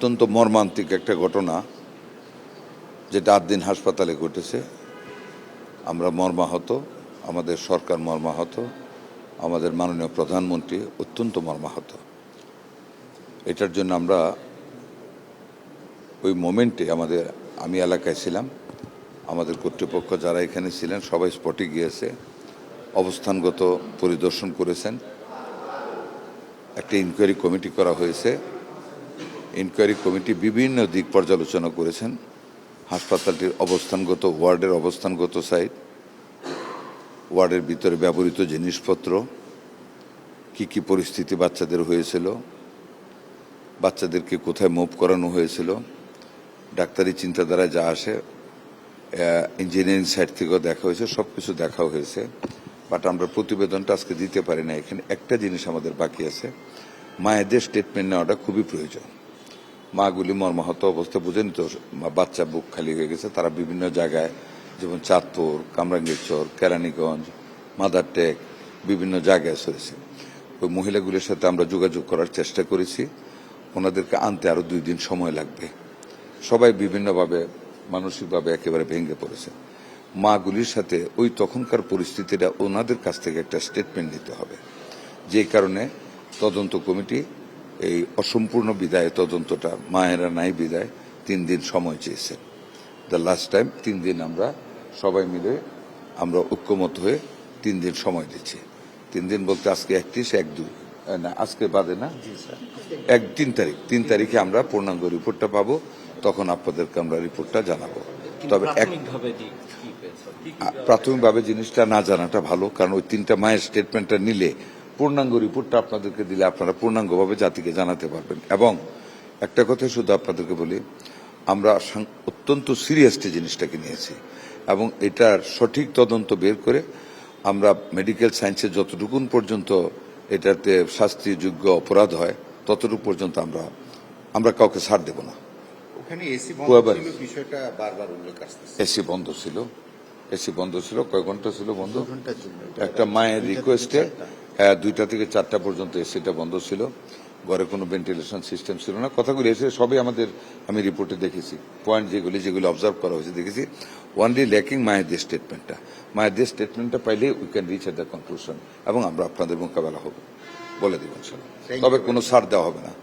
অত্যন্ত মর্মান্তিক একটা ঘটনা যেটা 8 দিন হাসপাতালে ঘটেছে। আমরা মর্মাহত, আমাদের সরকার মর্মাহত, আমাদের মাননীয় প্রধানমন্ত্রী অত্যন্ত মর্মাহত। এটার জন্য আমরা ওই মোমেন্টে আমি এলাকায় ছিলাম, আমাদের কর্তৃপক্ষ যারা এখানে ছিলেন সবাই স্পটে গিয়েছে, অবস্থানগত পরিদর্শন করেছেন। একটা ইনকোয়ারি কমিটি করা হয়েছে। ইনকোয়ারি কমিটি বিভিন্ন দিক পর্যালোচনা করেছেন। হাসপাতালটির অবস্থানগত ওয়ার্ডের অবস্থানগত সাইট, ওয়ার্ডের ভিতরে ব্যবহৃত জিনিসপত্র, কি পরিস্থিতি বাচ্চাদের হয়েছিল, বাচ্চাদেরকে কোথায় মুভ করানো হয়েছিল, ডাক্তারি চিন্তাধারায় যা আসে, ইঞ্জিনিয়ারিং সাইড থেকেও দেখা হয়েছে, সব কিছু দেখা হয়েছে। বাট আমরা প্রতিবেদনটা আজকে দিতে পারি না। এখানে একটা জিনিস আমাদের বাকি আছে, মায়েদের স্টেটমেন্ট নেওয়াটা খুবই প্রয়োজন। মাগুলি মর্মাহত অবস্থা, বুঝেন তো, বাচ্চা বুক খালি হয়ে গেছে। তারা বিভিন্ন জায়গায়, যেমন চাঁদপুর, কামরাঙ্গীরচর, কেরানীগঞ্জ, মাদারটেক, বিভিন্ন জায়গায় সরেছে। ওই মহিলাগুলির সাথে আমরা যোগাযোগ করার চেষ্টা করেছি। ওনাদেরকে আনতে আরো 2 দিন সময় লাগবে। সবাই বিভিন্নভাবে মানসিকভাবে একেবারে ভেঙে পড়েছে। মাগুলির সাথে ওই তখনকার পরিস্থিতিটা ওনাদের কাছ থেকে একটা স্টেটমেন্ট নিতে হবে। যে কারণে তদন্ত কমিটি এই অসম্পূর্ণ বিদায় তদন্তটা, মায়েরা নাই বিদায়, 3 দিন সময় চেয়েছেন। দ্য লাস্ট টাইম 3 দিন আমরা সবাই মিলে আমরা ঐক্যমত হয়ে 3 দিন সময় দিচ্ছি। 3 দিন বলতে আজকে 31/1/2 না, আজকে বাদে না, 3 তারিখে আমরা পূর্ণাঙ্গ রিপোর্টটা পাবো। তখন আপনাদেরকে আমরা রিপোর্টটা জানাবো। তবে প্রাথমিকভাবে জিনিসটা না জানাটা ভালো, কারণ ওই 3টা মায়ের স্টেটমেন্টটা নিলে পূর্ণাঙ্গ রিপোর্টটা আপনাদেরকে দিলে আপনারা পূর্ণাঙ্গভাবে জাতিকে জানাতে পারবেন। এবং একটা কথা শুধু আপনাদেরকে বলি, আমরা অত্যন্ত সিরিয়াসলি জিনিসটাকে নিয়েছি এবং এটার সঠিক তদন্ত বের করে আমরা মেডিকেল সায়েন্সে যতটুকু পর্যন্ত এটাতে শাস্তিযোগ্য অপরাধ হয় ততটুকু পর্যন্ত আমরা কাউকে ছাড় দেব না। এসি বন্ধ ছিল, এসি বন্ধ ছিল। কয় ঘন্টা ছিল বন্ধ? একটা মায়ের রিকোয়েস্টে 2টা থেকে 4টা পর্যন্ত এসিটা বন্ধ ছিল। ঘরে কোনো ভেন্টিলেশন সিস্টেম ছিল না। কথাগুলি এসে সবই আমি রিপোর্টে দেখেছি, পয়েন্ট যেগুলি অবজার্ভ করা হয়েছে দেখেছি। ওনলি ল্যাকিং মায়েদের স্টেটমেন্টটা। মায়েদের স্টেটমেন্টটা পাইলে we can reach at the conclusion এবং আমরা আপনাদের মোকাবেলা হবে বলে দেবেন। তবে কোনো ছাড় দেওয়া হবে না।